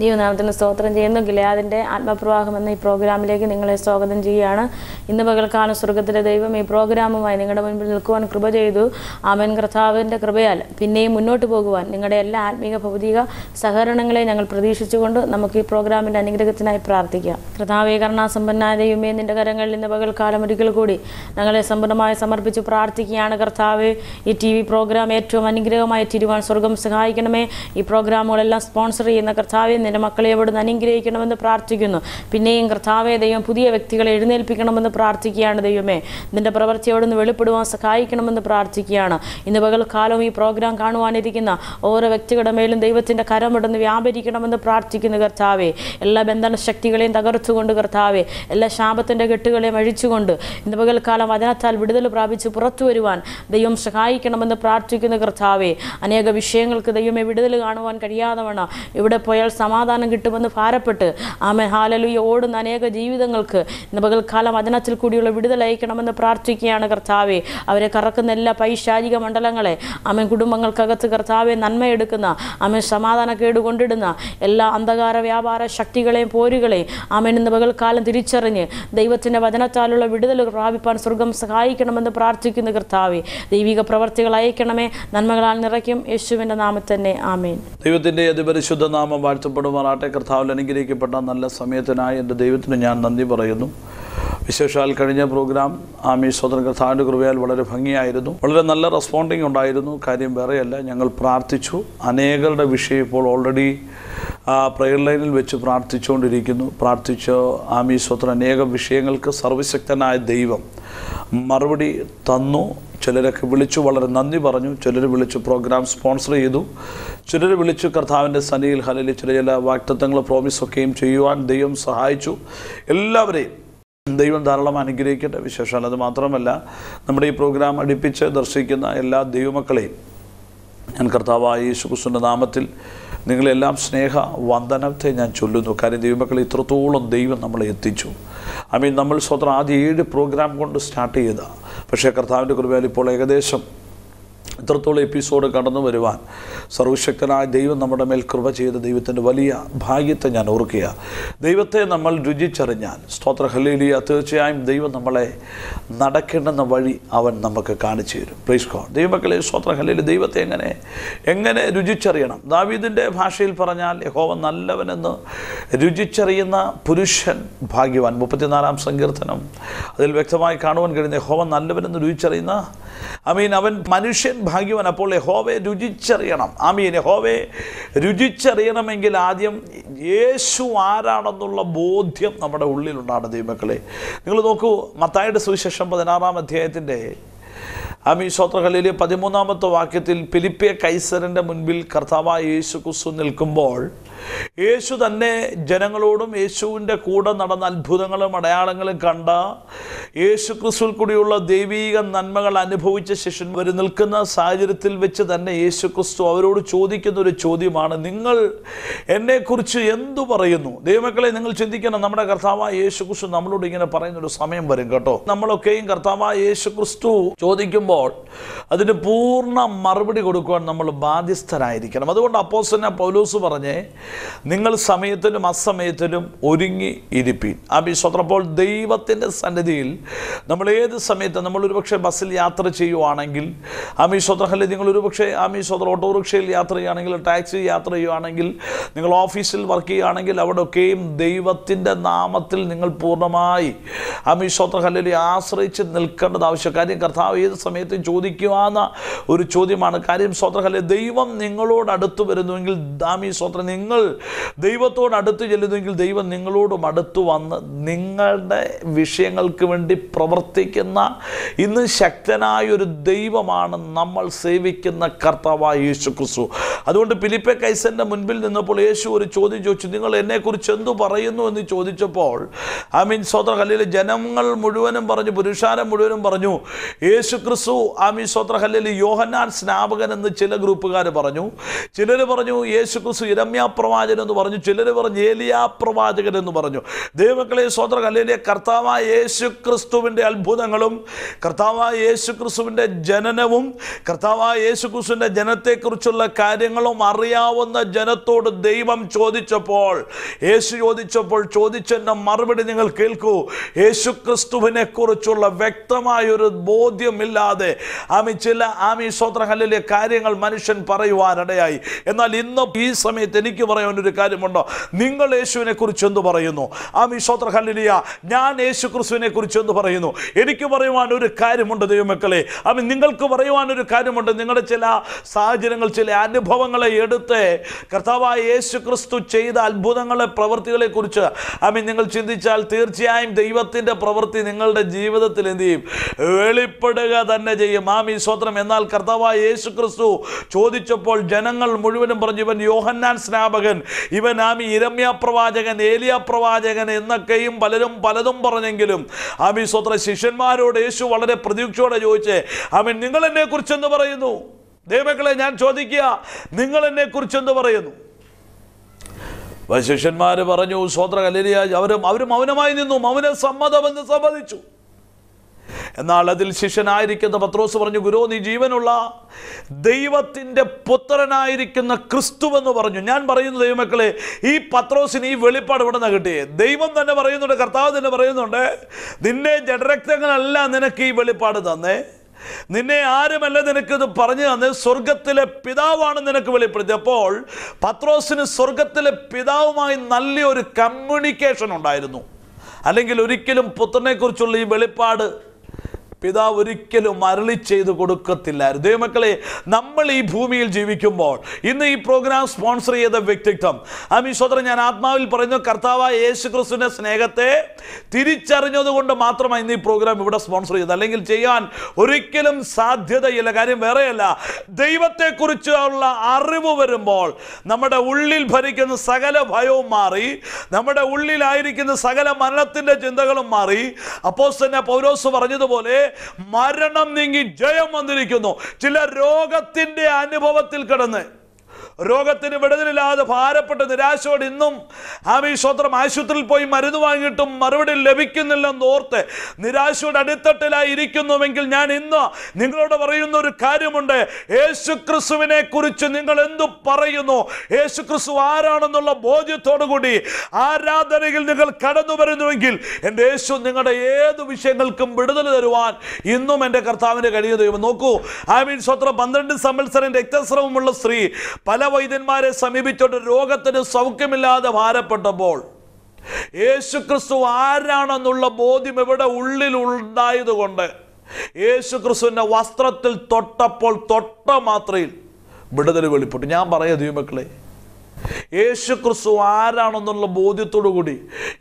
ദൈവനാമത്തിന് സ്തോത്രം ചെയ്യുന്നു. ഗിലെയാദിൻ്റെ ആത്മപ്രവാഹം എന്ന ഈ പ്രോഗ്രാമിലേക്ക് നിങ്ങളെ സ്വാഗതം ചെയ്യുകയാണ്. ഇന്ന് പകൽക്കാലം സ്വർഗത്തിലെ ദൈവം ഈ പ്രോഗ്രാമുമായി നിങ്ങളുടെ മുൻപിൽ നിൽക്കുവാൻ കൃപ ചെയ്തു. ആമേൻ. കർത്താവിൻ്റെ കൃപയാൽ പിന്നെയും മുന്നോട്ട് പോകുവാൻ നിങ്ങളുടെ എല്ലാ ആത്മീക ഭൗതിക സഹകരണങ്ങളെ ഞങ്ങൾ പ്രതീക്ഷിച്ചുകൊണ്ട് നമുക്ക് ഈ പ്രോഗ്രാമിൻ്റെ അനുഗ്രഹത്തിനായി പ്രാർത്ഥിക്കാം. കർത്താവേ, കരുണാസമ്പന്നനായ ദൈവമേ, നിൻ്റെ കരങ്ങളിൽ ഇന്ന് പകൽക്കാലം ഒരിക്കൽ കൂടി ഞങ്ങളെ സമ്പൂർണ്ണമായി സമർപ്പിച്ച് പ്രാർത്ഥിക്കുകയാണ്. കർത്താവേ, ഈ TV പ്രോഗ്രാം ഏറ്റവും അനുഗ്രഹമായി തീരുവാൻ സ്വർഗം സഹായിക്കണമേ. ഈ പ്രോഗ്രാമുകളെല്ലാം സ്പോൺസർ ചെയ്യുന്ന കർത്താവേ, നിന്റെ മക്കളെ എവിടുന്ന് അനുഗ്രഹിക്കണമെന്ന് പ്രാർത്ഥിക്കുന്നു. പിന്നെയും കർത്താവേ ദൈവം പുതിയ വ്യക്തികളെ എഴുന്നേൽപ്പിക്കണമെന്ന് പ്രാർത്ഥിക്കുകയാണ്. ദൈവമേ, നിന്റെ പ്രവൃത്തി എവിടുന്ന് വെളിപ്പെടുവാൻ സഹായിക്കണമെന്ന് പ്രാർത്ഥിക്കുകയാണ്. ഇന്ന് പകൽക്കാലം ഈ പ്രോഗ്രാം കാണുവാനിരിക്കുന്ന ഓരോ വ്യക്തികളുടെ മേലും ദൈവത്തിൻ്റെ കരം ഇവിടുന്ന് വ്യാപരിക്കണമെന്ന് പ്രാർത്ഥിക്കുന്നു. കർത്താവേ, എല്ലാ ബന്ധന ശക്തികളെയും തകർത്തുകൊണ്ട് കർത്താവേ, എല്ലാ ശാപത്തിൻ്റെ കെട്ടുകളെയും അഴിച്ചുകൊണ്ട് ഇന്ന് പകൽക്കാലം വചനത്താൽ വിടുതൽ പ്രാപിച്ച് പുറത്തു വരുവാൻ ദൈവം സഹായിക്കണമെന്ന് പ്രാർത്ഥിക്കുന്നു. കർത്താവേ, അനേക വിഷയങ്ങൾക്ക് ദൈവമേ വിടുതൽ കാണുവാൻ കഴിയാതെ വേണം ഇവിടെ പോയാൽ സമാധാനം കിട്ടുമെന്ന് ഭാരപ്പെട്ട് ആമേൻ ഹല്ലേലൂയ ഓടുന്ന അനേക ജീവിതങ്ങൾക്ക് ഇന്ന് പകൽക്കാലം വചനത്തിൽ കൂടിയുള്ള വിടുതൽ അയക്കണമെന്ന് പ്രാർത്ഥിക്കുകയാണ്. കർത്താവേ, അവരെ കറക്കുന്ന എല്ലാ പൈശാചിക മണ്ഡലങ്ങളെ ആമേൻ കുടുംബങ്ങൾക്കകത്ത് കർത്താവെ നന്മയെടുക്കുന്ന ആമേൻ സമാധാനക്കേട് കൊണ്ടിടുന്ന എല്ലാ അന്ധകാര വ്യാപാര ശക്തികളെയും പോരുകളെയും ആമേൻ ഇന്ന് പകൽക്കാലം തിരിച്ചറിഞ്ഞ് ദൈവത്തിൻ്റെ വചനത്താലുള്ള വിടുതൽ പ്രാപിപ്പാൻ സ്വർഗം സഹായിക്കണമെന്ന് പ്രാർത്ഥിക്കുന്ന കർത്താവേ, ദൈവിക പ്രവർത്തികൾ അയക്കണമേ. നന്മകളാൽ നിറയ്ക്കും. യേശുവിൻ്റെ നാമത്തിൽ തന്നെ ആമേൻ. ദൈവത്തിൻ്റെ അതിപരിശുദ്ധ നാമം വാഴ്ത്തപ്പെടുമാറാട്ടെ. കർത്താവിൽ അനുഗ്രഹിക്കപ്പെട്ട നല്ല സമയത്തിനായി എൻ്റെ ദൈവത്തിന് ഞാൻ നന്ദി പറയുന്നു. വിശേഷാൽ കഴിഞ്ഞ പ്രോഗ്രാം സ്വതന്ത്ര കർത്താവിൻ്റെ കൃപയാൽ വളരെ ഭംഗിയായിരുന്നു. വളരെ നല്ല റെസ്പോണ്ടിങ് ഉണ്ടായിരുന്നു. കാര്യം വേറെയല്ല, ഞങ്ങൾ പ്രാർത്ഥിച്ചു. അനേകരുടെ വിഷയം ഇപ്പോൾ ഓൾറെഡി പ്രയർ ലൈനിൽ വെച്ച് പ്രാർത്ഥിച്ചുകൊണ്ടിരിക്കുന്നു. പ്രാർത്ഥിച്ച് സ്വതന്ത്ര അനേകം വിഷയങ്ങൾക്ക് സർവശക്തനായ ദൈവം മറുപടി തന്നു. ചിലരൊക്കെ വിളിച്ചു വളരെ നന്ദി പറഞ്ഞു. ചിലർ വിളിച്ചു പ്രോഗ്രാം സ്പോൺസർ ചെയ്തു. ചിലർ വിളിച്ചു കർത്താവിൻ്റെ സന്നിധിയിൽ ഹല്ലേലൂയ ചില വാഗ്ദത്തങ്ങൾ പ്രോമിസൊക്കെയും ചെയ്യുവാൻ ദൈവം സഹായിച്ചു. എല്ലാവരെയും ദൈവം ധാരാളം അനുഗ്രഹിക്കട്ടെ. വിശേഷാൽ അത് മാത്രമല്ല, നമ്മുടെ ഈ പ്രോഗ്രാം അടുപ്പിച്ച് ദർശിക്കുന്ന എല്ലാ ദൈവമക്കളെയും ഞാൻ കർത്താവായ യേശുക്രിസ്തുവിൻ്റെ നാമത്തിൽ നിങ്ങളെല്ലാം സ്നേഹ വന്ദനത്തെ ഞാൻ ചൊല്ലുന്നു. കാര്യം ദൈവമക്കളെ ഇത്രത്തോളം ദൈവം നമ്മളെ എത്തിച്ചു. നമ്മൾ സ്വതന്ത്രം ആദ്യം 7 പ്രോഗ്രാം കൊണ്ട് സ്റ്റാർട്ട് ചെയ്ത, പക്ഷേ കർത്താവിൻ്റെ കൃപയാൽ ഇപ്പോൾ ഏകദേശം ഇത്രത്തോളം എപ്പിസോഡ് കടന്നു വരുവാൻ സർവശക്തനായ ദൈവം നമ്മുടെ മേൽ കൃപ ചെയ്ത ദൈവത്തിൻ്റെ വലിയ ഭാഗ്യത്തെ ഞാൻ ഓർക്കുക. ദൈവത്തെ നമ്മൾ രുചിച്ചറിഞ്ഞാൽ സ്തോത്ര ഹല്ലേലൂയ, തീർച്ചയായും ദൈവം നമ്മളെ നടക്കേണ്ടുന്ന വഴി അവൻ നമുക്ക് കാണിച്ചു തരും. Praise God. ദൈവമക്കളെ സ്തോത്ര ഹല്ലേലൂയ, ദൈവത്തെ എങ്ങനെ രുചിച്ചറിയണം? ദാവീദിൻ്റെ ഭാഷയിൽ പറഞ്ഞാൽ യഹോവ നല്ലവനെന്ന് രുചിച്ചറിയുന്ന പുരുഷൻ ഭാഗ്യവാൻ. 34-ാം സങ്കീർത്തനം അതിൽ വ്യക്തമായി കാണുവാൻ കഴിയുന്ന യഹോവ നല്ലവനെന്ന് രുചിച്ചറിയുന്ന അവൻ മനുഷ്യൻ ഭാഗ്യവാൻ. അപ്പോൾ യഹോവയെ രുചിച്ചറിയണം. യഹോവയെ രുചിച്ചറിയണമെങ്കിൽ ആദ്യം യേശു ആരാണെന്നുള്ള ബോധ്യം നമ്മുടെ ഉള്ളിലുണ്ടാണ്. ദൈവമക്കളെ, നിങ്ങൾ നോക്കൂ, മത്തായിയുടെ സുവിശേഷം 16-ാം അധ്യായത്തിൻ്റെ സ്തോത്ര ഹല്ലേലൂയ 13-ാമത്തെ വാക്യത്തിൽ ഫിലിപ്പിയ കൈസരൻ്റെ മുൻപിൽ കർത്താവായ യേശു ക്രിസ്തു നിൽക്കുമ്പോൾ യേശു തന്നെ ജനങ്ങളോടും യേശുവിൻ്റെ കൂടെ നടന്ന അത്ഭുതങ്ങളും അടയാളങ്ങളും കണ്ട യേശു ക്രിസ്തുവിൽ കൂടിയുള്ള ദൈവീക നന്മകൾ അനുഭവിച്ച ശിഷ്യന്മാർ നിൽക്കുന്ന സാഹചര്യത്തിൽ വെച്ച് തന്നെ യേശു ക്രിസ്തു അവരോട് ചോദിക്കുന്ന ഒരു ചോദ്യമാണ്, നിങ്ങൾ എന്നെക്കുറിച്ച് എന്തു പറയുന്നു? ദൈവമക്കളെ, നിങ്ങൾ ചിന്തിക്കണം, നമ്മുടെ കർത്താവായ യേശു ക്രിസ്തു നമ്മളോട് ഇങ്ങനെ പറയുന്നൊരു സമയം വരും കേട്ടോ. നമ്മളൊക്കെയും കർത്താവായ യേശു ക്രിസ്തു ചോദിക്കുമ്പോൾ അതിന് പൂർണ്ണ മറുപടി കൊടുക്കുവാൻ നമ്മൾ ബാധ്യസ്ഥരായിരിക്കണം. അതുകൊണ്ട് അപ്പോസ്തലനായ പൗലോസ് പറഞ്ഞേ, നിങ്ങൾ സമയത്തിലും അസമയത്തിലും ഒരുങ്ങി ഇരിപ്പീൻ. അപ്പോൾ ദൈവത്തിൻ്റെ സന്നിധിയിൽ നമ്മൾ ഏത് സമയത്ത്, നമ്മളൊരു പക്ഷേ ബസ്സിൽ യാത്ര ചെയ്യുവാണെങ്കിൽ നിങ്ങളൊരു പക്ഷേ ഓട്ടോറിക്ഷയിൽ യാത്ര ചെയ്യുകയാണെങ്കിൽ, ടാക്സി യാത്ര ചെയ്യുകയാണെങ്കിൽ, നിങ്ങൾ ഓഫീസിൽ വർക്ക് ചെയ്യുകയാണെങ്കിൽ, അവിടെയൊക്കെയും ദൈവത്തിൻ്റെ നാമത്തിൽ നിങ്ങൾ പൂർണ്ണമായി ആശ്രയിച്ച് നിൽക്കേണ്ടത് ആവശ്യം. കാര്യം കർത്താവ് ഏത് സമയത്തും ചോദിക്കുവാന്ന ഒരു ചോദ്യമാണ്. കാര്യം ദൈവം നിങ്ങളോട് അടുത്ത് വരുന്നുവെങ്കിൽ, നിങ്ങൾ ദൈവത്തോട് അടുത്ത് ചെല്ലുന്നുവെങ്കിൽ ദൈവം നിങ്ങളോടും അടുത്ത് വന്ന് നിങ്ങളുടെ വിഷയങ്ങൾക്ക് വേണ്ടി പ്രവർത്തിക്കുന്ന ഇന്ന് ശക്തനായൊരു ദൈവമാണ് നമ്മൾ സേവിക്കുന്ന കർത്താവായ യേശു ക്രിസ്തു. അതുകൊണ്ട് ഫിലിപ്പിയ കൈസറിൻ്റെ മുൻപിൽ നിന്നപ്പോൾ യേശു ഒരു ചോദ്യം ചോദിച്ചു, നിങ്ങൾ എന്നെക്കുറിച്ച് എന്തു പറയുന്നു എന്ന് ചോദിച്ചപ്പോൾ സ്വതന്ത്ര ഹല്ലേലൂയ ജനങ്ങൾ മുഴുവനും പറഞ്ഞു, പുരുഷാരം മുഴുവനും പറഞ്ഞു യേശു ക്രിസ്തു സ്വതന്ത്ര ഹല്ലേലൂയ യോഹന്നാൻ സ്നാപകൻ എന്ന് ചില ഗ്രൂപ്പുകാർ പറഞ്ഞു. ചിലർ പറഞ്ഞു യേശു ക്രിസ്തു യിരെമ്യാ പ്രവാചകൻ എന്ന് പറഞ്ഞു, ചിലർ പറഞ്ഞു ഏലിയാ പ്രവാചകൻ എന്ന് പറഞ്ഞു. ദൈവമക്കളെ സ്വതന്ത്രം അല്ലെങ്കിൽ കർത്താവായ യേശു ക്രിസ്തുവിൻ്റെ അത്ഭുതങ്ങളും കർത്താവായ യേശു ക്രിസ്തുവിൻ്റെ ജനനവും കർത്താവായ യേശു ക്രിസ്തുവിൻ്റെ ജനത്തെക്കുറിച്ചുള്ള കാര്യങ്ങളും അറിയാവുന്ന ജനത്തോട് ദൈവം ചോദിച്ചപ്പോൾ, യേശു ചോദിച്ചതിൻ്റെ മറുപടി നിങ്ങൾ കേൾക്കൂ. യേശു ക്രിസ്തുവിനെ കുറിച്ചുള്ള വ്യക്തമായൊരു ബോധ്യമില്ലാതെ സ്വതന്ത്രം ഹല്ലേലൂയ കാര്യങ്ങൾ മനുഷ്യൻ പറയുവാനിടയായി. എന്നാൽ ഇന്ന് ഈ സമയത്ത് എനിക്ക് പറയാനൊരു കാര്യമുണ്ടോ? നിങ്ങൾ യേശുവിനെ കുറിച്ച് എന്ത് പറയുന്നു? സ്വതന്ത്രം ഹല്ലേലൂയ ഞാൻ യേശു ക്രിസ്തുവിനെ കുറിച്ച് എന്ത് പറയുന്നു? എനിക്ക് പറയുവാൻ ഒരു കാര്യമുണ്ട് ദൈവമക്കളെ. നിങ്ങൾക്ക് പറയുവാൻ ഒരു കാര്യമുണ്ട്. നിങ്ങളുടെ ചില സാഹചര്യങ്ങൾ, ചില അനുഭവങ്ങളെ എടുത്ത് കർത്താവായ യേശു ക്രിസ്തു ചെയ്ത അത്ഭുതങ്ങളെ, പ്രവൃത്തികളെ കുറിച്ച് നിങ്ങൾ ചിന്തിച്ചാൽ തീർച്ചയായും ദൈവത്തിൻ്റെ പ്രവൃത്തി നിങ്ങളുടെ ജീവിതത്തിൽ എന്ത് ചെയ്യും? വെളിപ്പെടുക തന്നെ ചെയ്യും. സ്വതന്ത്രം. എന്നാൽ കർത്താവായ യേശു ക്രിസ്തു ചോദിച്ചപ്പോൾ ജനങ്ങൾ മുഴുവനും പറഞ്ഞു, ഇവൻ യോഹന്നാൻ സ്നാപകൻ, ഇവൻ യിരെമ്യാ പ്രവാചകൻ, ഏലിയാ പ്രവാചകൻ എന്നൊക്കെയും പലതും പറഞ്ഞെങ്കിലും സ്വതന്ത്ര ശിഷ്യന്മാരോട് യേശു വളരെ പ്രതീക്ഷയോടെ ചോദിച്ചേ, നിങ്ങൾ എന്നെ കുറിച്ച് എന്ത് പറയുന്നു? ദൈവമക്കളെ ഞാൻ ചോദിക്കുക, നിങ്ങൾ എന്നെ കുറിച്ച് എന്ത് പറയുന്നു? ശിഷ്യന്മാർ പറഞ്ഞു സ്വതന്ത്ര ഹല്ലേലൂയ, അവരും മൗനമായി നിന്നു, മൗന സമ്മതമെന്ന് സമ്മതിച്ചു. എന്നാൽ അതിൽ ശിഷ്യനായിരിക്കുന്ന പത്രോസ് പറഞ്ഞു, ഗുരു നീ ജീവനുള്ള ദൈവത്തിൻ്റെ പുത്രനായിരിക്കുന്ന ക്രിസ്തു എന്ന് പറഞ്ഞു. ഞാൻ പറയുന്നു ദൈവമക്കളെ, ഈ പത്രോസിന് ഈ വെളിപ്പാട് ഇവിടെ നിന്ന് കിട്ടിയേ. ദൈവം തന്നെ പറയുന്നുണ്ട്, കർത്താവ് തന്നെ പറയുന്നുണ്ട്, നിന്നെ ജഡരക്തങ്ങളല്ല നിനക്ക് ഈ വെളിപ്പാട് തന്നേ, നിന്നെ ആരുമല്ല നിനക്കിത് പറഞ്ഞു തന്നെ, സ്വർഗത്തിലെ പിതാവാണ് നിനക്ക് വെളിപ്പെടുത്തി. അപ്പോൾ പത്രോസിന് സ്വർഗത്തിലെ പിതാവുമായി നല്ലൊരു കമ്മ്യൂണിക്കേഷൻ ഉണ്ടായിരുന്നു. അല്ലെങ്കിൽ ഒരിക്കലും പുത്രനെക്കുറിച്ചുള്ള ഈ വെളിപ്പാട് പിതാവ് ഒരിക്കലും അരുളി ചെയ്ത് കൊടുക്കത്തില്ലായിരുന്നു. ദൈവമക്കളെ, നമ്മൾ ഈ ഭൂമിയിൽ ജീവിക്കുമ്പോൾ ഇന്ന് ഈ പ്രോഗ്രാം സ്പോൺസർ ചെയ്ത വ്യക്തിത്വം സ്വതന്ത്രം ഞാൻ ആത്മാവിൽ പറയുന്നു, കർത്താവായ യേശു ക്രിസ്തുവിൻ്റെ സ്നേഹത്തെ തിരിച്ചറിഞ്ഞതുകൊണ്ട് മാത്രമാണ് ഇന്ന് ഈ പ്രോഗ്രാം ഇവിടെ സ്പോൺസർ ചെയ്തത്. അല്ലെങ്കിൽ ചെയ്യാൻ ഒരിക്കലും സാധ്യതയില്ല. കാര്യം വേറെയല്ല, ദൈവത്തെക്കുറിച്ചുള്ള അറിവ് വരുമ്പോൾ നമ്മുടെ ഉള്ളിൽ ഭരിക്കുന്ന സകല ഭയവും മാറി, നമ്മുടെ ഉള്ളിലായിരിക്കുന്ന സകല മരണത്തിൻ്റെ ചിന്തകളും മാറി. അപ്പോസ്തലനായ പൗലോസ് പറഞ്ഞതുപോലെ മരണം നീങ്ങി ജയം വന്നിരിക്കുന്നു. ചില രോഗത്തിന്റെ അനുഭവത്തിൽ കിടന്ന് രോഗത്തിന് വിടുതലില്ലാതെ ഭാരപ്പെട്ട് നിരാശയോടെ ഇന്നും സ്വതന്ത്രം ആശുപത്രിയിൽ പോയി മരുന്ന് വാങ്ങിയിട്ടും മറുപടി ലഭിക്കുന്നില്ലെന്ന് ഓർത്ത് നിരാശയുടെ അടിത്തട്ടിലായി ഇരിക്കുന്നുവെങ്കിൽ ഞാൻ ഇന്ന് നിങ്ങളോട് പറയുന്ന ഒരു കാര്യമുണ്ട്. യേശു ക്രിസ്തുവിനെ കുറിച്ച് നിങ്ങൾ എന്തു പറയുന്നു? യേശു ക്രിസ്തു ആരാണെന്നുള്ള ബോധ്യത്തോടു കൂടി ആരാധനയിൽ നിങ്ങൾ കടന്നു വരുന്നുവെങ്കിൽ എൻ്റെ യേശു നിങ്ങളുടെ ഏത് വിഷയങ്ങൾക്കും വിടുതൽ തരുവാൻ ഇന്നും എൻ്റെ കർത്താവിൻ്റെ കഴിയുന്ന ദൈവം. നോക്കൂ, സ്വതന്ത്രം 12 സംവത്സരം രക്തസ്രവമുള്ള സ്ത്രീ പല വൈദ്യന്മാരെ സമീപിച്ചോട്ട് രോഗത്തിന് സൗഖ്യമില്ലാതെ ഭാരപ്പെട്ടപ്പോൾ യേശു ക്രിസ്തു ആരാണെന്നുള്ള ബോധ്യം ഇവിടെ ഉള്ളിൽ ഉണ്ടായതുകൊണ്ട് യേശു ക്രിസ്തുവിന്റെ വസ്ത്രത്തിൽ തൊട്ടപ്പോൾ തൊട്ട മാത്രയിൽ വിടുതൽ വെളിപ്പെട്ടു. ഞാൻ പറയാം ദൈവമക്കളെ, യേശു ക്രിസ്തു ആരാണെന്നുള്ള ബോധ്യത്തോടു കൂടി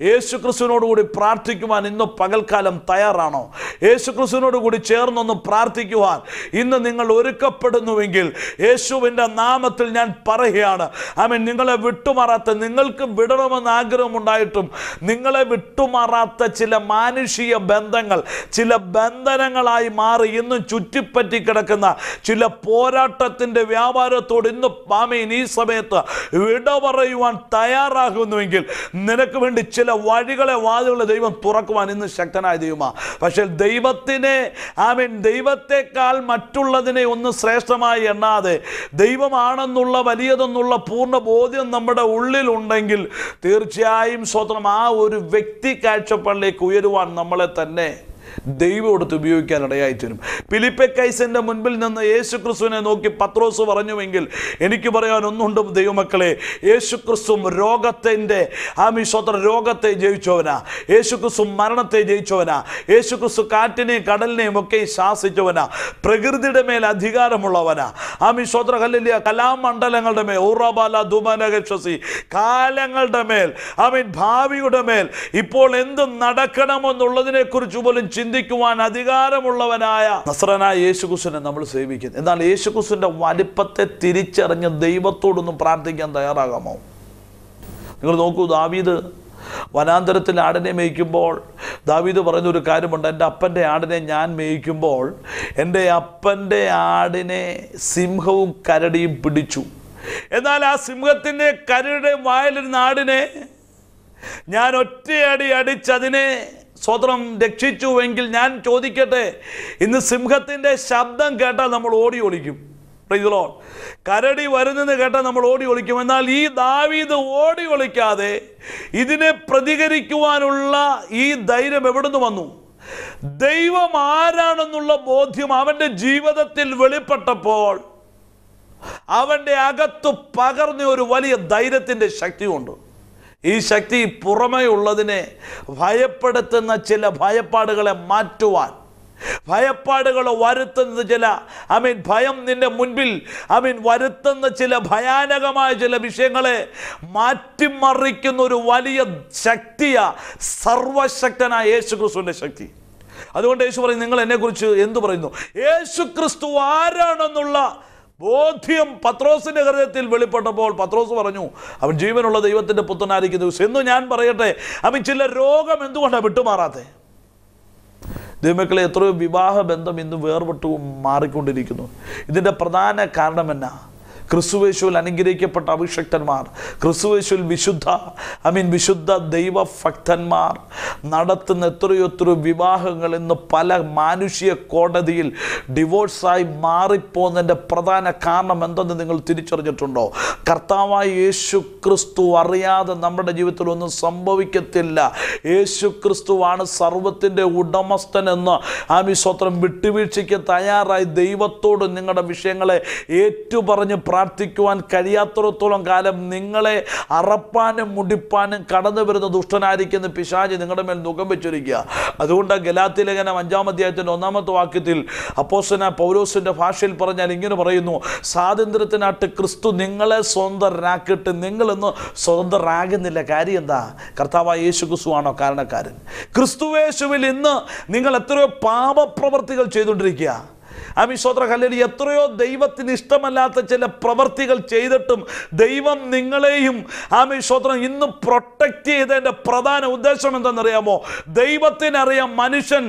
യേശു ക്രിസ്തുവിനോട് കൂടി പ്രാർത്ഥിക്കുവാൻ ഇന്ന് പകൽക്കാലം തയ്യാറാണോ? യേശു ക്രിസ്തുവിനോട് കൂടി ചേർന്നൊന്ന് പ്രാർത്ഥിക്കുവാൻ ഇന്ന് നിങ്ങൾ ഒരുക്കപ്പെടുന്നുവെങ്കിൽ യേശുവിൻ്റെ നാമത്തിൽ ഞാൻ പറയുകയാണ്, നിങ്ങളെ വിട്ടുമാറാത്ത, നിങ്ങൾക്ക് വിടണമെന്ന് ആഗ്രഹമുണ്ടായിട്ടും നിങ്ങളെ വിട്ടുമാറാത്ത ചില മാനുഷിക ബന്ധങ്ങൾ, ചില ബന്ധനങ്ങളായി മാറി ഇന്നും ചുറ്റിപ്പറ്റി കിടക്കുന്ന ചില പോരാട്ടത്തിൻ്റെ വ്യാപാരത്തോട് ഇന്ന് ഈ സമയത്ത് വിട പറയുവാൻ തയ്യാറാകുന്നുവെങ്കിൽ നിനക്ക് വേണ്ടി ചില വഴികളെ, വാതിലുകളെ ദൈവം തുറക്കുവാൻ ഇന്ന് ശക്തനായ ദൈവമാണ്. പക്ഷേ ദൈവത്തെക്കാൾ മറ്റുള്ളതിനെ ഒന്ന് ശ്രേഷ്ഠമായി എണ്ണാതെ ദൈവമാണെന്നുള്ള വലിയതെന്നുള്ള പൂർണ്ണ ബോധ്യം നമ്മുടെ ഉള്ളിലുണ്ടെങ്കിൽ തീർച്ചയായും സ്വതന്ത്രം ആ ഒരു വ്യക്തി കാഴ്ചപ്പാടിലേക്ക് ഉയരുവാൻ നമ്മളെ തന്നെ ദൈവം എടുത്ത് ഉപയോഗിക്കാൻ ഇടയായിത്തീരും. ഫിലിപ്പൈസിന്റെ മുൻപിൽ നിന്ന് യേശു ക്രിസ്തുവിനെ നോക്കി പത്രോസ് പറഞ്ഞുവെങ്കിൽ എനിക്ക് പറയാൻ ഒന്നുണ്ട് ദൈവമക്കളെ, യേശു ക്രിസ്തു രോഗത്തെ ജയിച്ചവനാ, യേശു ക്രിസ്തു മരണത്തെ ജയിച്ചവനാ, യേശു ക്രിസ്തു കാറ്റിനെയും കടലിനെയും ഒക്കെ ശാസിച്ചവനാ, പ്രകൃതിയുടെ മേൽ അധികാരമുള്ളവനാ. ഹല്ലേലൂയ. കലാമണ്ഡലങ്ങളുടെ മേൽ, കാലങ്ങളുടെ മേൽ, ഭാവിയുടെ മേൽ ഇപ്പോൾ എന്ത് നടക്കണമെന്നുള്ളതിനെ കുറിച്ച് പോലും ചിന്തിക്കുവാൻ അധികാരമുള്ളവനായ നസ്രനായ യേശുക്രിസ്തുവിനെ നമ്മൾ സേവിക്കുന്നു. എന്നാൽ യേശുക്രിസ്തുവിന്റെ വലിപ്പത്തെ തിരിച്ചറിഞ്ഞ് ദൈവത്തോടൊന്നും പ്രാർത്ഥിക്കാൻ തയ്യാറാകാമോ? നിങ്ങൾ നോക്കൂ, ദാവീദ് വനാന്തരത്തിൽ ആടിനെ മേയ്ക്കുമ്പോൾ ദാവീദ് പറയുന്നൊരു കാര്യമുണ്ട്, എൻ്റെ അപ്പൻ്റെ ആടിനെ ഞാൻ മേയ്ക്കുമ്പോൾ എൻ്റെ അപ്പൻ്റെ ആടിനെ സിംഹവും കരടിയും പിടിച്ചു, എന്നാൽ ആ സിംഹത്തിൻ്റെ കരയുടെ വായിലൊരു നാടിനെ ഞാൻ ഒറ്റയടി അടിച്ചതിനെ സ്വതന്ത്രം രക്ഷിച്ചുവെങ്കിൽ ഞാൻ ചോദിക്കട്ടെ, ഇന്ന് സിംഹത്തിൻ്റെ ശബ്ദം കേട്ടാൽ നമ്മൾ ഓടി ഒളിക്കും. കരടി വരുന്നെന്ന് കേട്ടാൽ നമ്മൾ ഓടി ഒളിക്കും. എന്നാൽ ഈ ദാവീദ് ഓടി ഒളിക്കാതെ ഇതിനെ പ്രതികരിക്കുവാനുള്ള ഈ ധൈര്യം എവിടുന്ന് വന്നു? ദൈവം ആരാണെന്നുള്ള ബോധ്യം അവൻ്റെ ജീവിതത്തിൽ വെളിപ്പെട്ടപ്പോൾ അവൻ്റെ അകത്ത് പകർന്ന ഒരു വലിയ ധൈര്യത്തിൻ്റെ ശക്തിയുണ്ട്. ഈ ശക്തി പുറമേ ഉള്ളതിനെ ഭയപ്പെടുത്തുന്ന ചില ഭയപ്പാടുകളെ മാറ്റുവാൻ, ഭയപ്പാടുകൾ വരുത്തുന്ന ചില ഭയം നിന്റെ മുൻപിൽ വരുത്തുന്ന ചില ഭയാനകമായ ചില വിഷയങ്ങളെ മാറ്റിമറിക്കുന്ന ഒരു വലിയ ശക്തിയാ സർവശക്തനായ യേശു ക്രിസ്തുവിൻ്റെ ശക്തി. അതുകൊണ്ട് യേശു പറയും, നിങ്ങൾ എന്നെക്കുറിച്ച് എന്തു പറയുന്നു? യേശു ക്രിസ്തു ആരാണെന്നുള്ള ബോധ്യം പത്രോസിന്റെ ഹൃദയത്തിൽ വെളിപ്പെട്ടപ്പോൾ പത്രോസ് പറഞ്ഞു, അവൻ ജീവനുള്ള ദൈവത്തിന്റെ പുത്രനായിരിക്കുന്നു. എന്ന് ഞാൻ പറയട്ടെ, ചില രോഗം എന്തുകൊണ്ടാണ് വിട്ടുമാറാത്തെ? ദൈവമക്കളെ, എത്രയോ വിവാഹ ബന്ധം ഇന്ന് വേർപെട്ടു മാറിക്കൊണ്ടിരിക്കുന്നു. ഇതിൻ്റെ പ്രധാന കാരണം എന്നാ? ക്രിസ്തുവേശുവിൽ അനുഗ്രഹിക്കപ്പെട്ട അഭിഷക്തന്മാർ, ക്രിസ്തുവേശുവിൽ വിശുദ്ധ ദൈവഭക്തന്മാർ നടത്തുന്ന എത്രയോ വിവാഹങ്ങൾ ഇന്ന് പല മാനുഷിക കോടതിയിൽ ഡിവോഴ്സായി മാറിപ്പോകുന്നതിൻ്റെ പ്രധാന കാരണം എന്തെന്ന് നിങ്ങൾ തിരിച്ചറിഞ്ഞിട്ടുണ്ടോ? കർത്താവായ യേശു ക്രിസ്തു അറിയാതെ നമ്മുടെ ജീവിതത്തിൽ ഒന്നും സംഭവിക്കത്തില്ല. യേശു ക്രിസ്തുവാണ് സർവത്തിൻ്റെ ഉടമസ്ഥനെന്ന് സ്വത്രം വിട്ടുവീഴ്ചയ്ക്ക് തയ്യാറായി ദൈവത്തോട് നിങ്ങളുടെ വിഷയങ്ങളെ ഏറ്റുപറഞ്ഞ് പ്രാർത്ഥിക്കുവാൻ കഴിയാത്തിടത്തോളം കാലം നിങ്ങളെ അറപ്പാനും മുടിപ്പാനും കടന്നു വരുന്ന ദുഷ്ടനായിരിക്കുന്ന പിശാച് നിങ്ങളുടെ മേൽ മുഖം വെച്ചിരിക്കുക. അതുകൊണ്ട് ഗലാത്യ ലേഖനം 5-ാം അധ്യായത്തിൻ്റെ 1-ാമത്തെ വാക്യത്തിൽ അപ്പോസ്തലനായ പൗലോസിൻ്റെ ഭാഷയിൽ പറഞ്ഞാൽ ഇങ്ങനെ പറയുന്നു, സ്വാതന്ത്ര്യത്തിനായിട്ട് ക്രിസ്തു നിങ്ങളെ സ്വതന്ത്രരാക്കിയിട്ട് നിങ്ങളിന്ന് സ്വതന്ത്രരാകുന്നില്ല. കാര്യം എന്താ? കർത്താവായ യേശു ക്രിസ്തുവാണോ കാരണക്കാരൻ? ക്രിസ്തുവേശുവിൽ ഇന്ന് നിങ്ങൾ എത്രയോ പാപപ്രവർത്തികൾ ചെയ്തുകൊണ്ടിരിക്കുക. എത്രയോ ദൈവത്തിന് ഇഷ്ടമല്ലാത്ത ചില പ്രവർത്തികൾ ചെയ്തിട്ടും ദൈവം നിങ്ങളെയും ഇന്ന് പ്രൊട്ടക്റ്റ് ചെയ്തതിൻ്റെ പ്രധാന ഉദ്ദേശം എന്തെന്നറിയാമോ? ദൈവത്തിനറിയാം മനുഷ്യൻ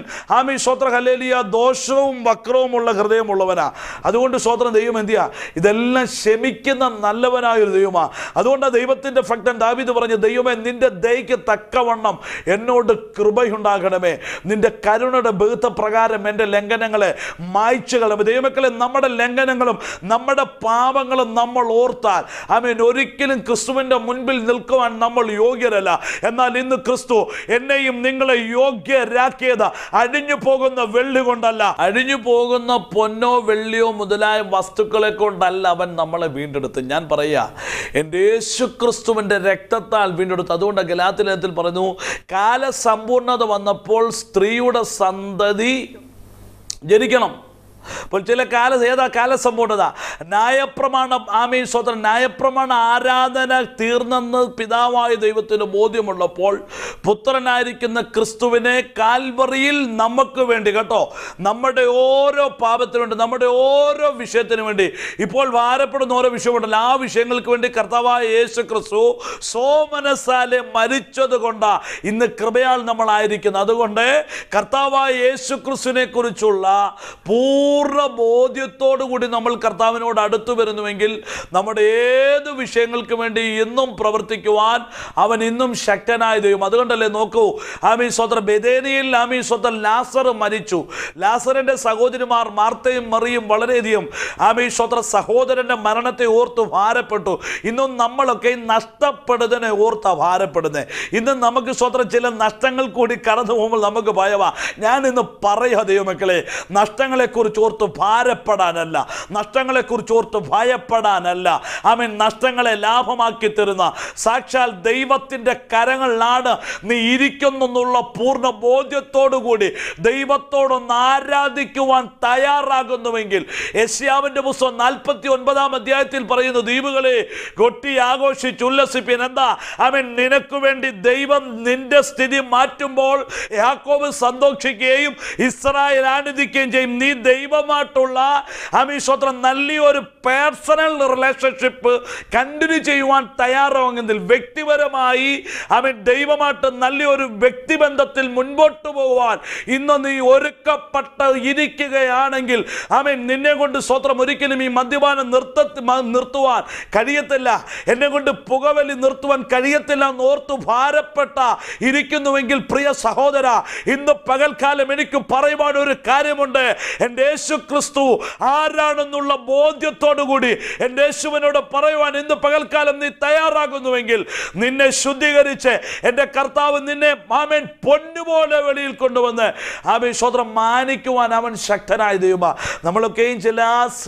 ദോഷവും വക്രവുമുള്ള ഹൃദയമുള്ളവനാ. അതുകൊണ്ട് ദൈവം എന്തിയാ? ഇതെല്ലാം ക്ഷമിക്കുന്ന നല്ലവനായൊരു ദൈവമാ. അതുകൊണ്ടാണ് ദൈവത്തിൻ്റെ ഭക്തൻ ദാവീദ് പറഞ്ഞു, ദൈവമേ നിന്റെ ദയയ്ക്ക് തക്കവണ്ണം എന്നോട് കൃപയുണ്ടാകണമേ, നിന്റെ കരുണയുടെ ബഹുത്വപ്രകാരം എൻ്റെ ലംഘനങ്ങളെ മായ്ച്ചു. ദൈവമക്കളെ, നമ്മുടെ ലംഘനങ്ങളും നമ്മുടെ പാപങ്ങളും നമ്മൾ ഓർത്താൽ ഒരിക്കലും ക്രിസ്തുവിന്റെ മുൻപിൽ നിൽക്കുവാൻ നമ്മൾ യോഗ്യരല്ല. എന്നാൽ ഇന്ന് ക്രിസ്തു എന്നെയും നിങ്ങളെ യോഗ്യരാക്കിയത് അഴിഞ്ഞു പോകുന്ന വെള്ളി കൊണ്ടല്ല, അഴിഞ്ഞു പോകുന്ന പൊന്നോ വെള്ളിയോ മുതലായ വസ്തുക്കളെ കൊണ്ടല്ല അവൻ നമ്മളെ വീണ്ടെടുത്ത്. ഞാൻ പറയാ, എൻ്റെ യേശു ക്രിസ്തുവിന്റെ രക്തത്താൽ വീണ്ടെടുത്ത്. അതുകൊണ്ട് ഗലാത്യ ലേഖനത്തിൽ പറഞ്ഞു, കാലസമ്പൂർണത വന്നപ്പോൾ സ്ത്രീയുടെ സന്തതി ജനിക്കണം. അപ്പോൾ ചില ഏതാ കാലസമ്പൂർണത? ന്യായപ്രമാണം ന്യായപ്രമാണ ആരാധന തീർന്നെന്ന് പിതാവായ ദൈവത്തിന് ബോധ്യമുള്ളപ്പോൾ പുത്രനായിരിക്കുന്ന ക്രിസ്തുവിനെ കാൽവറിയിൽ നമുക്ക് വേണ്ടി നമ്മുടെ ഓരോ പാപത്തിനു വേണ്ടി, നമ്മുടെ ഓരോ വിഷയത്തിനു വേണ്ടി, ഇപ്പോൾ ഭാരപ്പെടുന്ന ഓരോ വിഷയമുണ്ടല്ലോ, ആ വിഷയങ്ങൾക്ക് വേണ്ടി കർത്താവായ യേശു ക്രിസ്തു സോമനസാലെ മരിച്ചത് കൊണ്ടാ ഇന്ന് കൃപയാൽ നമ്മളായിരിക്കുന്നത്. അതുകൊണ്ട് കർത്താവായ യേശു ക്രിസ്തുവിനെ കുറിച്ചുള്ള പൂർണ്ണ ബോധ്യത്തോടു കൂടി നമ്മൾ കർത്താവിനോട് അടുത്തു വരുന്നുവെങ്കിൽ നമ്മുടെ ഏത് വിഷയങ്ങൾക്ക് വേണ്ടി ഇന്നും പ്രവർത്തിക്കുവാൻ അവൻ ഇന്നും ശക്തനായ ദൈവം. അതുകൊണ്ടല്ലേ നോക്കൂ, ബെഥേനിയിൽ ലാസർ മരിച്ചു. ലാസറിന്റെ സഹോദരിമാർ മാർത്തയും മറിയും വളരെയധികം സഹോദരന്റെ മരണത്തെ ഓർത്ത് ഭാരപ്പെട്ടു. ഇന്നും നമ്മളൊക്കെ നഷ്ടപ്പെടുന്നതിനെ ഓർത്താ ഭാരപ്പെടുന്നത്. ഇന്ന് നമുക്ക് ചില നഷ്ടങ്ങൾ കൂടി കടന്നു പോകുമ്പോൾ നമുക്ക് ഭയവാ. ഞാൻ ഇന്ന് പറയാ ദൈവമക്കളെ, നഷ്ടങ്ങളെക്കുറിച്ച് ഓർത്ത് ഭാരപ്പെടാനല്ല, നഷ്ടങ്ങളെക്കുറിച്ച് ഓർത്ത് ഭയപ്പെടാനല്ല, നഷ്ടങ്ങളെ ലാഭമാക്കി തരുന്ന സാക്ഷാൽ ദൈവത്തിൻ്റെ കരങ്ങളിലാണ് നീ ഇരിക്കുന്നെന്നുള്ള പൂർണ്ണ ബോധ്യത്തോടുകൂടി ദൈവത്തോടൊന്ന് ആരാധിക്കുവാൻ തയ്യാറാകുന്നുവെങ്കിൽ യെശയ്യാവിൻ്റെ പുസ്തകം 49-ാം അധ്യായത്തിൽ പറയുന്നു, ദ്വീപുകളെ കൊട്ടി ആഘോഷിച്ച് ഉല്ലസിപ്പിൻ. എന്താ? നിനക്ക് വേണ്ടി ദൈവം നിന്റെ സ്ഥിതി മാറ്റുമ്പോൾ യാക്കോബ് സന്തോഷിക്കുകയും ഇസ്രായേൽ ആനന്ദിക്കുകയും ചെയ്യും. നീ ദൈവ ദൈവമായിട്ടുള്ള സ്തോത്രം നല്ലൊരു പേഴ്സണൽ റിലേഷൻഷിപ്പ് കണ്ടിന്യൂ ചെയ്യുവാൻ തയ്യാറാവുമെങ്കിൽ, വ്യക്തിപരമായി ദൈവമായിട്ട് നല്ലൊരു വ്യക്തിബന്ധത്തിൽ മുൻപോട്ട് പോകുവാൻ ഇന്ന് നീ ഒരുക്കപ്പെട്ട് ഇരിക്കുകയാണെങ്കിൽ നിന്നെ കൊണ്ട് സ്തോത്രം ഒരിക്കലും ഈ മദ്യപാനം നിർത്തുവാൻ കഴിയത്തില്ല, എന്നെ കൊണ്ട് പുകവലി നിർത്തുവാൻ കഴിയത്തില്ല എന്നോർത്ത് ഭാരപ്പെട്ട ഇരിക്കുന്നുവെങ്കിൽ പ്രിയ സഹോദര, ഇന്ന് പകൽക്കാലം എനിക്ക് പറയുവാൻ ഒരു കാര്യമുണ്ട്. എൻ്റെ യേശു ക്രിസ്തു ആരാണെന്നുള്ള ബോധ്യത്തോടുകൂടി എൻ്റെ യേശുവിനോട് പറയുവാൻ ഇന്ന് പകൽക്കാലം നീ തയ്യാറാകുന്നുവെങ്കിൽ, നിന്നെ ശുദ്ധീകരിച്ച് എൻ്റെ കർത്താവ് നിന്നെ പൊന്നുപോലെ വെളിയിൽ കൊണ്ടുവന്ന് സ്തോത്രം മാനിക്കുവാൻ അവൻ ശക്തനായ ദൈവമാ. നമ്മളൊക്കെയും ചില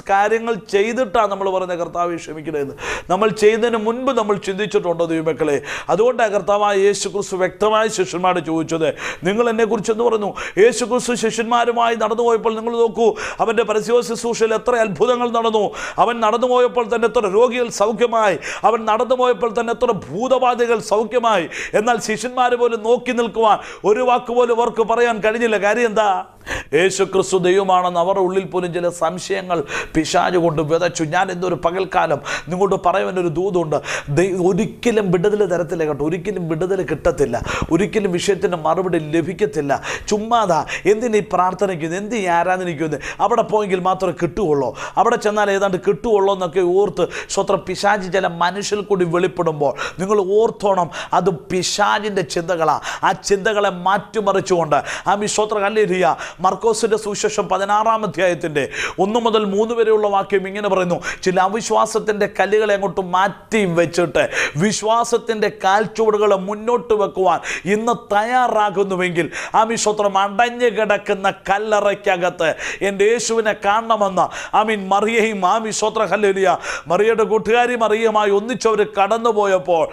കാര്യങ്ങൾ ചെയ്തിട്ടാണ് നമ്മൾ പറയുന്നത് കർത്താവ് ക്ഷമിക്കണമെന്ന്. നമ്മൾ ചെയ്യുന്നതിന് മുൻപ് നമ്മൾ ചിന്തിച്ചിട്ടുണ്ടോ ദൈവമക്കളെ? അതുകൊണ്ടാണ് കർത്താവായ യേശു ക്രിസ്തു വ്യക്തമായി ശിഷ്യന്മാരോട് ചോദിച്ചത്, നിങ്ങൾ എന്നെക്കുറിച്ച് എന്ന് പറഞ്ഞു. യേശു ക്രിസ്തു ശിഷ്യന്മാരുമായി നടന്നു പോയപ്പോൾ നിങ്ങൾ നോക്കൂ, അവൻ്റെ പരസ്യ ശുശ്രൂഷയിൽ എത്ര അത്ഭുതങ്ങൾ നടന്നു. അവൻ നടന്നു പോയപ്പോൾ തന്നെ എത്ര രോഗികൾ സൗഖ്യമായി, അവൻ നടന്നു പോയപ്പോൾ തന്നെ എത്ര ഭൂതബാധകൾ സൗഖ്യമായി. എന്നാൽ ശിഷ്യന്മാർ പോലും നോക്കി നിൽക്കുവാൻ ഒരു വാക്കുപോലും അവർക്ക് പറയാൻ കഴിഞ്ഞില്ല. കാര്യം എന്താ? യേശു ക്രിസ്തു ദൈവമാണെന്ന് അവരുടെ ഉള്ളിൽ പോലും ചില സംശയങ്ങൾ പിശാച് കൊണ്ട് വിതച്ചു. ഞാൻ എന്തൊരു പകൽക്കാലം നിങ്ങളോട് പറയുവാനൊരു ദൂതുണ്ട്. ഒരിക്കലും വിടുതൽ തരത്തില്ല കേട്ടോ, ഒരിക്കലും വിടുതൽ കിട്ടത്തില്ല, ഒരിക്കലും വിഷയത്തിന് മറുപടി ലഭിക്കത്തില്ല. ചുമ്മാതാ എന്തിനീ പ്രാർത്ഥനയ്ക്കുന്നത്, എന്ത് ഈ ആരാധനയ്ക്കുന്നത്, അവിടെ പോയെങ്കിൽ മാത്രമേ കിട്ടുകയുള്ളൂ, അവിടെ ചെന്നാൽ ഏതാണ്ട് കിട്ടുകയുള്ളൂ എന്നൊക്കെ ഓർത്ത് സ്വത്ര പിശാച് ചില മനുഷ്യൽ കൂടി വെളിപ്പെടുമ്പോൾ നിങ്ങൾ ഓർത്തോണം, അത് പിശാചിൻ്റെ ചിന്തകളാണ്. ആ ചിന്തകളെ മാറ്റിമറിച്ചുകൊണ്ട് സ്വത്ര ഹല്ലേലൂയ. മർക്കോസിന്റെ സുവിശേഷം 16-ാം അധ്യായത്തിന്റെ 1 മുതൽ 3 വരെയുള്ള വാക്യം ഇങ്ങനെ പറയുന്നു, ചില അവിശ്വാസത്തിന്റെ കല്ലുകളെ അങ്ങോട്ട് മാറ്റി വെച്ചിട്ട് വിശ്വാസത്തിന്റെ കാൽച്ചുവടുകളെ മുന്നോട്ട് വെക്കുവാൻ ഇന്ന് തയ്യാറാകുന്നുവെങ്കിൽ സ്തോത്രം അടഞ്ഞു കിടക്കുന്ന കല്ലറയ്ക്കകത്ത് എൻ്റെ യേശുവിനെ കാണണമെന്ന് മറിയയും സ്തോത്ര ഹല്ലേലൂയ മറിയയുടെ കൂട്ടുകാരി മറിയയുമായി ഒന്നിച്ചവർ കടന്നുപോയപ്പോൾ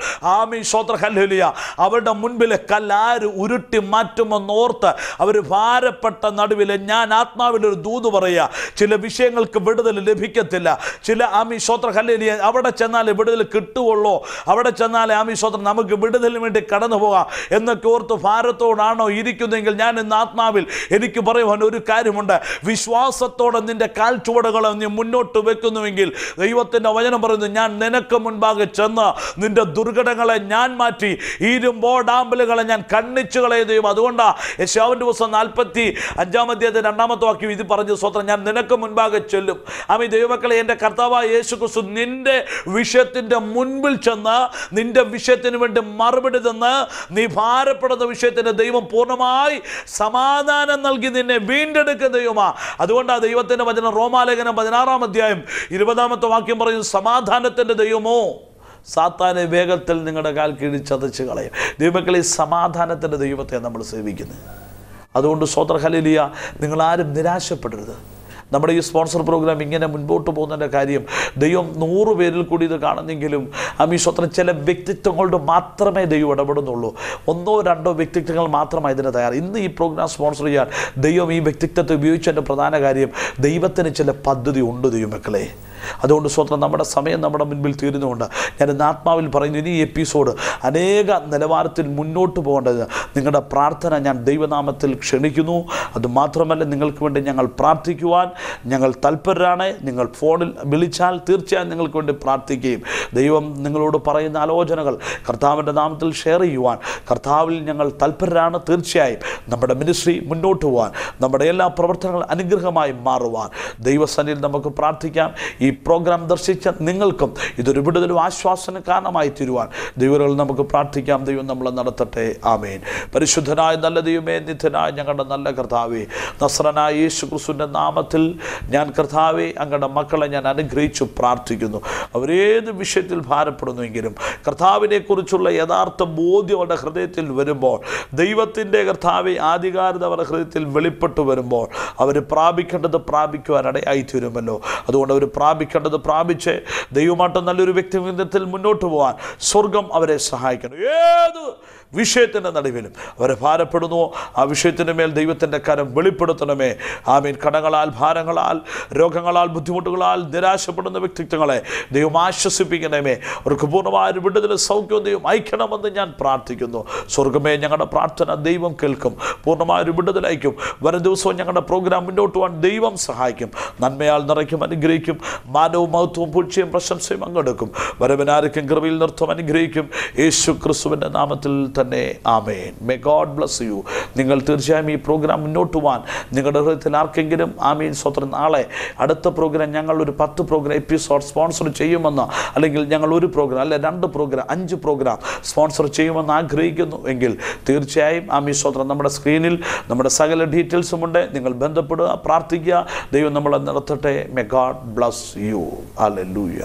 സ്തോത്ര ഹല്ലേലൂയ അവരുടെ മുൻപിലെ കല്ലാര് ഉരുട്ടി മാറ്റുമെന്നോർത്ത് അവർ ഭാരപ്പെട്ട നടുവിൽ ഞാൻ ആത്മാവിലൊരു ദൂത് പറയുക, ചില വിഷയങ്ങൾക്ക് വിടുതൽ ലഭിക്കത്തില്ല. ചില സ്തോത്ര ഹല്ലേലൂയ അവിടെ ചെന്നാൽ വിടുതൽ കിട്ടുകയുള്ളൂ, അവിടെ ചെന്നാൽ സ്തോത്രം നമുക്ക് വിടുതലിന് വേണ്ടി കടന്നു പോകാം എന്നൊക്കെ ഓർത്ത് ഭാരത്തോടാണോ ഇരിക്കുന്നെങ്കിൽ, ഞാൻ ഇന്ന് ആത്മാവിൽ എനിക്ക് പറയുവാൻ ഒരു കാര്യമുണ്ട്. വിശ്വാസത്തോടെ നിന്റെ കാൽ ചുവടുകളെ നീ മുന്നോട്ട് വെക്കുന്നുവെങ്കിൽ ദൈവത്തിൻ്റെ വചനം പറയുന്നു, ഞാൻ നിനക്ക് മുൻപാകെ ചെന്ന് നിന്റെ ദുർഘടങ്ങളെ ഞാൻ മാറ്റി ഇരുമ്പോടാമ്പലുകളെ ഞാൻ കണ്ണിച്ചു കളയും ദൈവം. അതുകൊണ്ടാണ് യെശയ്യാവിന്റെ പുസ്തകം 45-ാം അധ്യായത്തിന്റെ 2-ാമത്തെ വാക്യം ഇത് പറഞ്ഞു, സ്വത്രം ഞാൻ നിനക്ക് മുൻപാകെ ചെല്ലും. ദൈവമക്കളെ, എൻ്റെ കർത്താവായ യേശു ക്രിസ്തു നിന്റെ വിഷയത്തിൻ്റെ മുൻപിൽ ചെന്ന് നിന്റെ വിഷയത്തിന് വേണ്ടി മറുപടി തന്ന് നീ ഭാരപ്പെടുന്ന വിഷയത്തിന് ദൈവം പൂർണ്ണമായി സമാധാനം നൽകി നിന്നെ വീണ്ടെടുക്കുന്ന ദൈവമാ. അതുകൊണ്ടാണ് ദൈവത്തിൻ്റെ വചനം റോമാലേഖനം 16-ാം അധ്യായം 20-ാമത്തെ വാക്യം പറയുന്നു, സമാധാനത്തിൻ്റെ ദൈവമോ സാത്താനെ വേഗത്തിൽ നിങ്ങളുടെ കാൽ കീഴിൽ ചതച്ച് കളയും. ദൈവമക്കളെ, സമാധാനത്തിൻ്റെ ദൈവത്തെ നമ്മൾ സേവിക്കുന്നത്. അതുകൊണ്ട് സ്തോത്ര ഹല്ലേലൂയ, നിങ്ങളാരും നിരാശപ്പെടരുത്. നമ്മുടെ ഈ സ്പോൺസർ പ്രോഗ്രാം ഇങ്ങനെ മുൻപോട്ട് പോകുന്നതിൻ്റെ കാര്യം, ദൈവം 100 പേരിൽ കൂടി ഇത് കാണുന്നെങ്കിലും സ്വത്രം ചില വ്യക്തിത്വങ്ങളുടെ മാത്രമേ ദൈവം ഇടപെടുന്നുള്ളൂ. 1-2 വ്യക്തിത്വങ്ങൾ മാത്രമായി ഇതിന് തയ്യാറ്. ഇന്ന് ഈ പ്രോഗ്രാം സ്പോൺസർ ചെയ്യാൻ ദൈവം ഈ വ്യക്തിത്വത്തെ ഉപയോഗിച്ചതിൻ്റെ പ്രധാന കാര്യം, ദൈവത്തിന് ചില പദ്ധതി ഉണ്ട് ദൈവമക്കളെ. അതുകൊണ്ട് സ്വത്രം നമ്മുടെ സമയം നമ്മുടെ മുൻപിൽ തീരുന്നുകൊണ്ട് ഞാൻ ഇന്ന് ആത്മാവിൽ പറയുന്നു, ഇനി ഈ എപ്പിസോഡ് അനേക നിലവാരത്തിൽ മുന്നോട്ട് പോകേണ്ടത് നിങ്ങളുടെ പ്രാർത്ഥന ഞാൻ ദൈവനാമത്തിൽ ക്ഷണിക്കുന്നു. അതുമാത്രമല്ല, നിങ്ങൾക്ക് വേണ്ടി ഞങ്ങൾ പ്രാർത്ഥിക്കുവാൻ ഞങ്ങൾ തൽപരരാണ്. നിങ്ങൾ ഫോണിൽ വിളിച്ചാൽ തീർച്ചയായും നിങ്ങൾക്ക് വേണ്ടി പ്രാർത്ഥിക്കുകയും ദൈവം നിങ്ങളോട് പറയുന്ന ആലോചനകൾ കർത്താവിൻ്റെ നാമത്തിൽ ഷെയർ ചെയ്യുവാൻ കർത്താവിൽ ഞങ്ങൾ തൽപരരാണ്. തീർച്ചയായും നമ്മുടെ മിനിസ്ട്രി മുന്നോട്ട് പോകാൻ, നമ്മുടെ എല്ലാ പ്രവർത്തനങ്ങളും അനുഗ്രഹമായി മാറുവാൻ ദൈവസന്നിധിയിൽ നമുക്ക് പ്രാർത്ഥിക്കാം. ഈ പ്രോഗ്രാം ദർശിച്ച നിങ്ങൾക്കും ഇതൊരു വിടുതലും ആശ്വാസന കാരണമായി തീരുവാൻ ദൈവങ്ങൾ നമുക്ക് പ്രാർത്ഥിക്കാം. ദൈവം നമ്മളെ നടത്തട്ടെ. ആമേൻ. പരിശുദ്ധനായ നല്ല ദൈവമേ, നിത്യനായ ഞങ്ങളുടെ നല്ല കർത്താവേ, നസ്രനായ യേശു ക്രിസ്തുവിൻ്റെ നാമത്തിൽ ഞാൻ കർത്താവേ അങ്ങയുടെ മക്കളെ ഞാൻ അനുഗ്രഹിച്ചു പ്രാർത്ഥിക്കുന്നു. അവരേത് വിഷയത്തിൽ ഭാരപ്പെടുന്നുവെങ്കിലും കർത്താവിനെക്കുറിച്ചുള്ള യഥാർത്ഥ ബോധ്യം അവരുടെ ഹൃദയത്തിൽ വരുമ്പോൾ, ദൈവത്തിൻ്റെ കർത്താവെ ആധികാരികത അവരുടെ ഹൃദയത്തിൽ വെളിപ്പെട്ടു വരുമ്പോൾ അവർ പ്രാപിക്കേണ്ടത് പ്രാപിക്കുവാനിടയായി തീരുമല്ലോ. അതുകൊണ്ട് അവർ പ്രാപിക്കേണ്ടത് പ്രാപിച്ച് ദൈവമായിട്ട് നല്ലൊരു വ്യക്തിബന്ധത്തിൽ മുന്നോട്ട് പോകാൻ സ്വർഗം അവരെ സഹായിക്കണം. ഏത് വിഷയത്തിൻ്റെ നടുവിലും അവരെ ഭാരപ്പെടുന്നുവോ ആ വിഷയത്തിൻ്റെ മേൽ ദൈവത്തിൻ്റെ കരം വെളിപ്പെടുത്തണമേ. ആമീൻ. കടങ്ങളാൽ, ഭാരങ്ങളാൽ, രോഗങ്ങളാൽ, ബുദ്ധിമുട്ടുകളാൽ നിരാശപ്പെടുന്ന വ്യക്തിത്വങ്ങളെ ദൈവം ആശ്വസിപ്പിക്കണമേ. അവർക്ക് പൂർണ്ണമായ ഒരു വിടുതലും സൗഖ്യവും ദൈവം അയക്കണമെന്ന് ഞാൻ പ്രാർത്ഥിക്കുന്നു. സ്വർഗമേ, ഞങ്ങളുടെ പ്രാർത്ഥന ദൈവം കേൾക്കും, പൂർണ്ണമായൊരു വിടുതലയക്കും. വരും ദിവസവും ഞങ്ങളുടെ പ്രോഗ്രാം മുന്നോട്ട് പോകാൻ ദൈവം സഹായിക്കും. നന്മയാൽ നിറയ്ക്കും, അനുഗ്രഹിക്കും. മാനവും മഹത്വവും പൂഴ്ചയും പ്രശംസയും അങ്ങെടുക്കും. വരവനാർക്കും കൃപയിൽ നിർത്തും, അനുഗ്രഹിക്കും. യേശു ക്രിസ്തുവിൻ്റെ നാമത്തിൽ തന്നെ ആമേൻ. May God bless you. നിങ്ങൾ തീർച്ചയായും ഈ പ്രോഗ്രാം മുന്നോട്ട് പോകാൻ നിങ്ങളുടെ ഹൃദയത്തിൽ ആർക്കെങ്കിലും ആമീൻ സ്വത്രം നാളെ അടുത്ത പ്രോഗ്രാം ഞങ്ങൾ ഒരു 10 പ്രോഗ്രാം എപ്പിസോഡ് സ്പോൺസർ ചെയ്യുമെന്ന്, അല്ലെങ്കിൽ ഞങ്ങൾ ഒരു പ്രോഗ്രാം അല്ലെ 2 പ്രോഗ്രാം 5 പ്രോഗ്രാം സ്പോൺസർ ചെയ്യുമെന്ന് ആഗ്രഹിക്കുന്നു എങ്കിൽ തീർച്ചയായും ആമീൻ സ്വത്രം നമ്മുടെ സ്ക്രീനിൽ നമ്മുടെ സകല ഡീറ്റെയിൽസുമുണ്ട്. നിങ്ങൾ ബന്ധപ്പെടുക, പ്രാർത്ഥിക്കുക. ദൈവം നമ്മളെ നടത്തട്ടെ. May God bless you. Hallelujah.